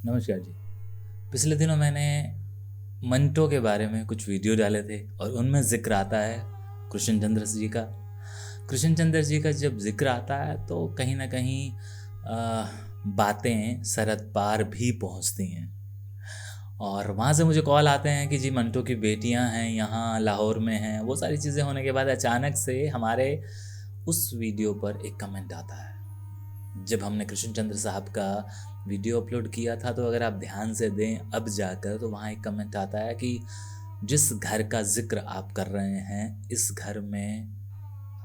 नमस्कार जी। पिछले दिनों मैंने मंटो के बारे में कुछ वीडियो डाले थे और उनमें जिक्र आता है कृष्ण चंद्र जी का। कृष्ण चंद्र जी का जब जिक्र आता है तो कहीं ना कहीं बातें सरहद पार भी पहुंचती हैं। और वहाँ से मुझे कॉल आते हैं कि जी मंटो की बेटियां हैं यहाँ लाहौर में हैं। वो सारी चीज़ें होने के बाद अचानक से हमारे उस वीडियो पर एक कमेंट आता है। जब हमने कृष्ण चंद्र साहब का वीडियो अपलोड किया था तो अगर आप ध्यान से दें अब जाकर तो वहाँ एक कमेंट आता है कि जिस घर का जिक्र आप कर रहे हैं इस घर में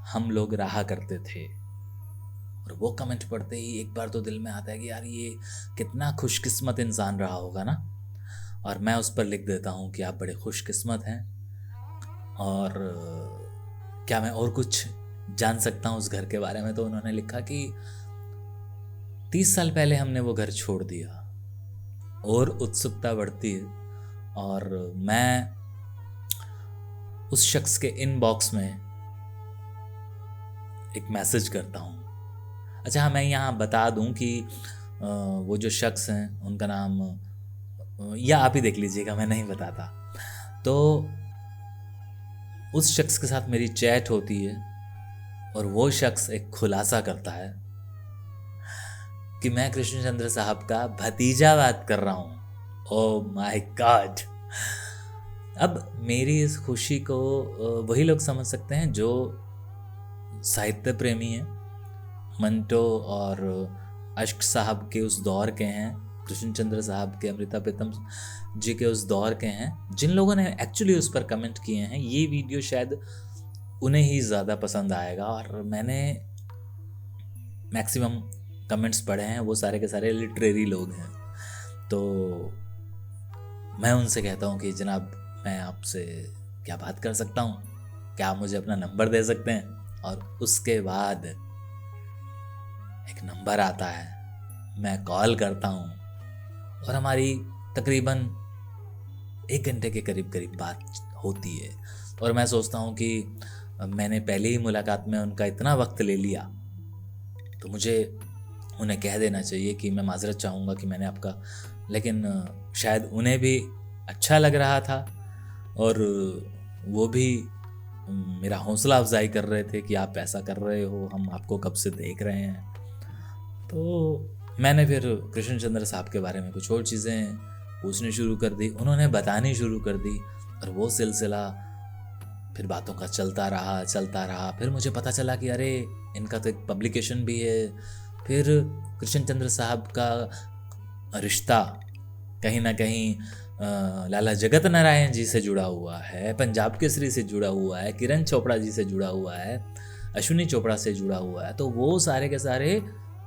हम लोग रहा करते थे। और वो कमेंट पढ़ते ही एक बार तो दिल में आता है कि यार ये कितना खुशकिस्मत इंसान रहा होगा ना। और मैं उस पर लिख देता हूँ कि आप बड़े खुशकिस्मत हैं। और क्या मैं और कुछ जान सकता हूँ उस घर के बारे में। तो उन्होंने लिखा कि 30 साल पहले हमने वो घर छोड़ दिया। और उत्सुकता बढ़ती है और मैं उस शख्स के इनबॉक्स में एक मैसेज करता हूँ। अच्छा हाँ, मैं यहाँ बता दूँ कि वो जो शख्स हैं उनका नाम या आप ही देख लीजिएगा, मैं नहीं बताता। तो उस शख्स के साथ मेरी चैट होती है और वो शख्स एक खुलासा करता है कि मैं कृष्ण चंद्र साहब का भतीजा बात कर रहा हूँ। Oh my God. अब मेरी इस खुशी को वही लोग समझ सकते हैं जो साहित्य प्रेमी हैं, मंटो और अश्क साहब के उस दौर के हैं, कृष्ण चंद्र साहब के, अमृता प्रीतम जी के उस दौर के हैं, जिन लोगों ने एक्चुअली उस पर कमेंट किए हैं। ये वीडियो शायद उन्हें ही ज़्यादा पसंद आएगा। और मैंने मैक्सिमम कमेंट्स पढ़े हैं, वो सारे के सारे लिटरेरी लोग हैं। तो मैं उनसे कहता हूँ कि जनाब मैं आपसे क्या बात कर सकता हूँ, क्या आप मुझे अपना नंबर दे सकते हैं। और उसके बाद एक नंबर आता है, मैं कॉल करता हूँ और हमारी तकरीबन 1 घंटे के करीब करीब बात होती है। और मैं सोचता हूँ कि मैंने पहली ही मुलाकात में उनका इतना वक्त ले लिया तो मुझे उन्हें कह देना चाहिए कि मैं माजरत चाहूँगा कि मैंने आपका, लेकिन शायद उन्हें भी अच्छा लग रहा था और वो भी मेरा हौसला अफजाई कर रहे थे कि आप ऐसा कर रहे हो, हम आपको कब से देख रहे हैं। तो मैंने फिर कृष्ण चंद्र साहब के बारे में कुछ और चीज़ें पूछनी शुरू कर दी, उन्होंने बतानी शुरू कर दी और वो सिलसिला फिर बातों का चलता रहा। फिर मुझे पता चला कि अरे इनका तो एक पब्लिकेशन भी है। फिर कृष्ण चंद्र साहब का रिश्ता कहीं ना कहीं लाला जगत नारायण जी से जुड़ा हुआ है, पंजाब केसरी से जुड़ा हुआ है, किरण चोपड़ा जी से जुड़ा हुआ है, अश्विनी चोपड़ा से जुड़ा हुआ है। तो वो सारे के सारे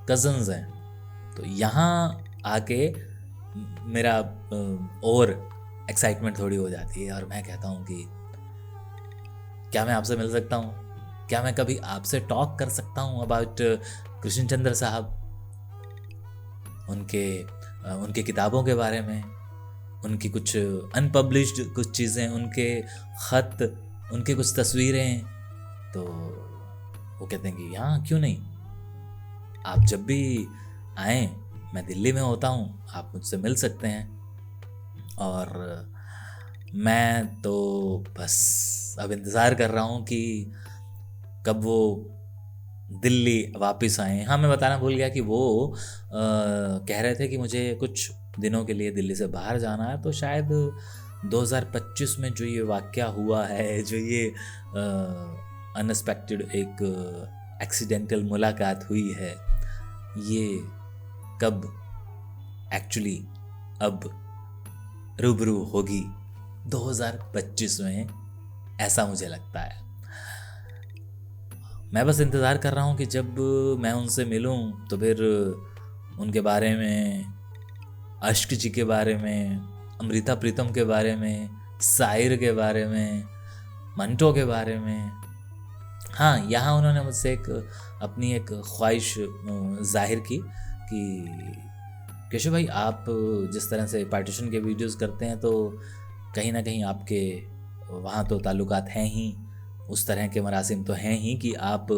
कज़न्स हैं। तो यहाँ आके मेरा और एक्साइटमेंट थोड़ी हो जाती है और मैं कहता हूँ कि क्या मैं आपसे मिल सकता हूँ, क्या मैं कभी आपसे टॉक कर सकता हूँ अबाउट कृष्ण चंद्र साहब, उनके किताबों के बारे में, उनकी कुछ अनपब्लिश्ड कुछ चीज़ें, उनके ख़त, उनके कुछ तस्वीरें। तो वो कहते हैं कि हाँ क्यों नहीं, आप जब भी आएँ, मैं दिल्ली में होता हूँ, आप मुझसे मिल सकते हैं। और मैं तो बस अब इंतज़ार कर रहा हूँ कि कब वो दिल्ली वापस आए। हाँ मैं बताना भूल गया कि वो कह रहे थे कि मुझे कुछ दिनों के लिए दिल्ली से बाहर जाना है। तो शायद 2025 में जो ये वाक़या हुआ है, जो ये अनएक्सपेक्टेड एक एक्सीडेंटल मुलाकात हुई है, ये कब एक्चुअली अब रूबरू होगी 2025 में, ऐसा मुझे लगता है। मैं बस इंतज़ार कर रहा हूँ कि जब मैं उनसे मिलूँ तो फिर उनके बारे में, अश्क जी के बारे में, अमृता प्रीतम के बारे में, साहिर के बारे में, मंटो के बारे में। हाँ यहाँ उन्होंने मुझसे अपनी एक ख्वाहिश जाहिर की कि केशव भाई आप जिस तरह से पार्टीशन के वीडियोस करते हैं तो कहीं ना कहीं आपके वहाँ तो ताल्लुकात हैं ही, उस तरह के मरासिम तो हैं ही कि आप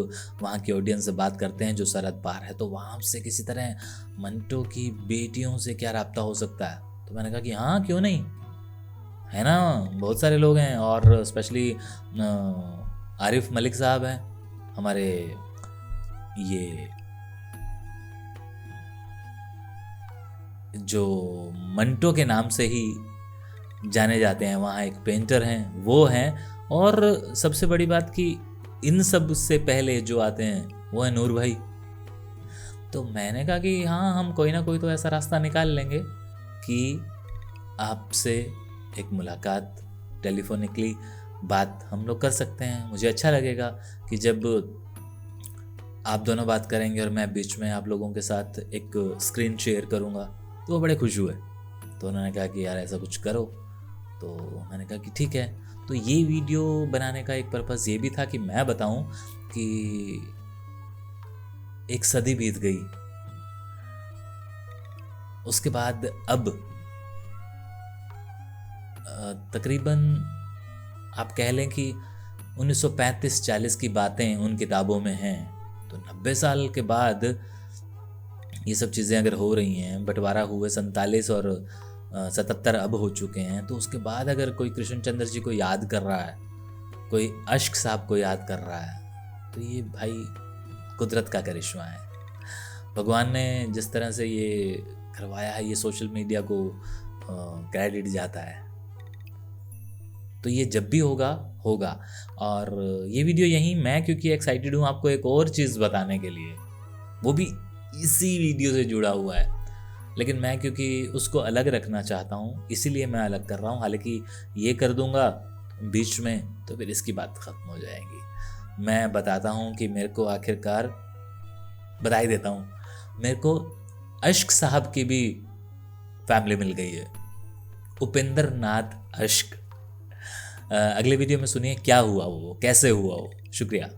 वहाँ की ऑडियंस से बात करते हैं जो सरहद पार है, तो वहाँ से किसी तरह मंटो की बेटियों से क्या रब्ता हो सकता है। तो मैंने कहा कि हाँ क्यों नहीं, है ना, बहुत सारे लोग हैं, और स्पेशली आरिफ मलिक साहब हैं हमारे, ये जो मंटो के नाम से ही जाने जाते हैं, वहाँ एक पेंटर हैं वो हैं। और सबसे बड़ी बात कि इन सब से पहले जो आते हैं वो है नूर भाई। तो मैंने कहा कि हाँ हम कोई ना कोई तो ऐसा रास्ता निकाल लेंगे कि आपसे एक मुलाकात, टेलीफोनिकली बात हम लोग कर सकते हैं। मुझे अच्छा लगेगा कि जब आप दोनों बात करेंगे और मैं बीच में आप लोगों के साथ एक स्क्रीन शेयर करूँगा। तो वो बड़े खुश हुए, तो उन्होंने कहा कि यार ऐसा कुछ करो। तो मैंने कहा कि ठीक है। तो ये वीडियो बनाने का एक पर्पज़ ये भी था कि मैं बताऊं कि एक सदी बीत गई, उसके बाद अब तकरीबन आप कह लें कि 1935-40 की बातें उन किताबों में हैं। तो 90 साल के बाद ये सब चीज़ें अगर हो रही हैं, बंटवारा हुए 47 और 77 अब हो चुके हैं, तो उसके बाद अगर कोई कृष्णचंद्र जी को याद कर रहा है, कोई अश्क साहब को याद कर रहा है, तो ये भाई कुदरत का करिश्मा है। भगवान ने जिस तरह से ये करवाया है, ये सोशल मीडिया को क्रेडिट जाता है। तो ये जब भी होगा होगा। और ये वीडियो यहीं मैं क्योंकि एक्साइटेड हूँ आपको एक और चीज़ बताने के लिए, वो भी इसी वीडियो से जुड़ा हुआ है, लेकिन मैं क्योंकि उसको अलग रखना चाहता हूँ इसीलिए मैं अलग कर रहा हूँ। हालांकि ये कर दूंगा बीच में तो फिर इसकी बात ख़त्म हो जाएगी। मैं बताता हूँ कि मेरे को आखिरकार बता ही देता हूँ, मेरे को अश्क साहब की भी फैमिली मिल गई है, उपेंद्र नाथ अश्क। अगले वीडियो में सुनिए क्या हुआ वो, कैसे हुआ वो। शुक्रिया।